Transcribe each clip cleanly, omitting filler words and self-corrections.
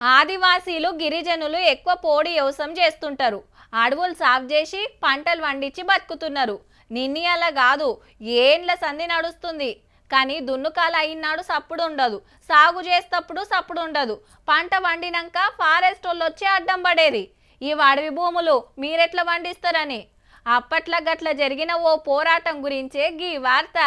ఆదివాసీలు గిరిజనులు ఎక్కువ పోడి వ్యవసాయం చేస్తుంటారు. అడవులు సాగు చేసి పంటలు పండించి బతుకుతున్నారు. నిన్నీయాల కాదు, ఏండ్ల సంధి నడుస్తుంది. కానీ దున్నుకాలు అయినాడు సప్పుడు ఉండదు, సాగు చేసేటప్పుడు సప్పుడు ఉండదు. పంట వండినాక ఫారెస్ట్ వాళ్ళు వచ్చి అడ్డం పడేది. ఈ అడవి భూములు మీరెట్లా పండిస్తారని. అప్పట్ల గట్ల జరిగిన ఓ పోరాటం గురించే గీ వార్త.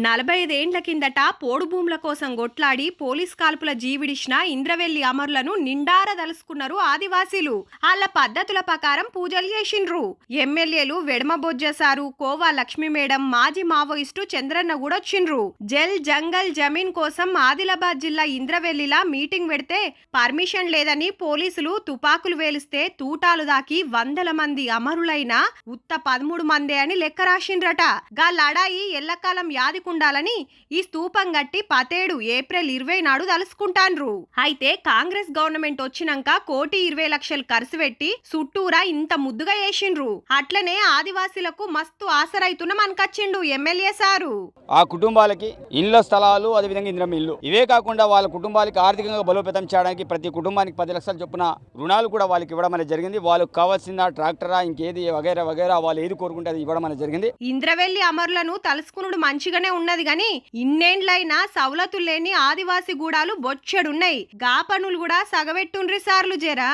45 ఏండ్ల కిందట పోడు భూముల కోసం గొట్లాడి పోలీస్ కాల్పుల జీవిడిచిన ఇంద్రవెల్లి అమరులను నిండార దలుసుకున్నారు ఆదివాసీలు. వాళ్ళ పద్ధతుల ప్రకారం పూజలు చేసిండ్రు. ఎమ్మెల్యేలు వెడమ బొజ్జసారు, కోవా లక్ష్మీ మేడం, మాజీ మావోయిస్టు చంద్రన్న కూడా వచ్చిండ్రు. జల్ జంగల్ జమీన్ కోసం ఆదిలాబాద్ జిల్లా ఇంద్రవెల్లిలా మీటింగ్ పెడితే పర్మిషన్ లేదని పోలీసులు తుపాకులు వేలిస్తే తూటాలు దాకి 100 మంది అమరులైన ఉత్త 13 మందే అని లెక్క రాసిండ్రట. గా లడాయి ఎల్లకాలం యాదికుండాలని ఈ స్తూపం గట్టి 17 ఏప్రిల్ 20 నాడు తలుసుకుంటాన్రు. అయితే కాంగ్రెస్ గవర్నమెంట్ వచ్చినాక 1,20,00,000 ఖర్చు పెట్టి చుట్టూరా ఇంత ముద్దుగా చేసిండ్రు. అట్లనే ఆదివాసీలకు మస్తు ఆసరైతున్న మనకచ్చిండు ఎమ్మెల్యే సారు. ఆ కుటుంబాలకి ఇళ్ల స్థలాలు, అదేవిధంగా ఇంద్రం ఇల్లు, ఇవే కాకుండా వాళ్ళ కుటుంబాలకి ఆర్థికంగా బలోపేతం చేయడానికి ప్రతి కుటుంబానికి 10 లక్షలు చొప్పున రుణాలు కూడా వాళ్ళకి ఇవ్వడం అనేది జరిగింది. వాళ్ళకి కావాల్సిన ట్రాక్టరా ఇంకేది వగైరా వగైరా వాళ్ళు ఏది కోరుకుంటే అది ఇవ్వడం అనేది జరిగింది. ఇంద్రవెల్లి అమరులను తలుసుకునుడు మంచిగానే ఉన్నది గాని ఇన్నేండ్లైనా సవలతులు లేని ఆదివాసీ గూడాలు బొచ్చెడున్నాయి. గా పనులు కూడా సగబెట్టుండ్రి సార్లు జరా.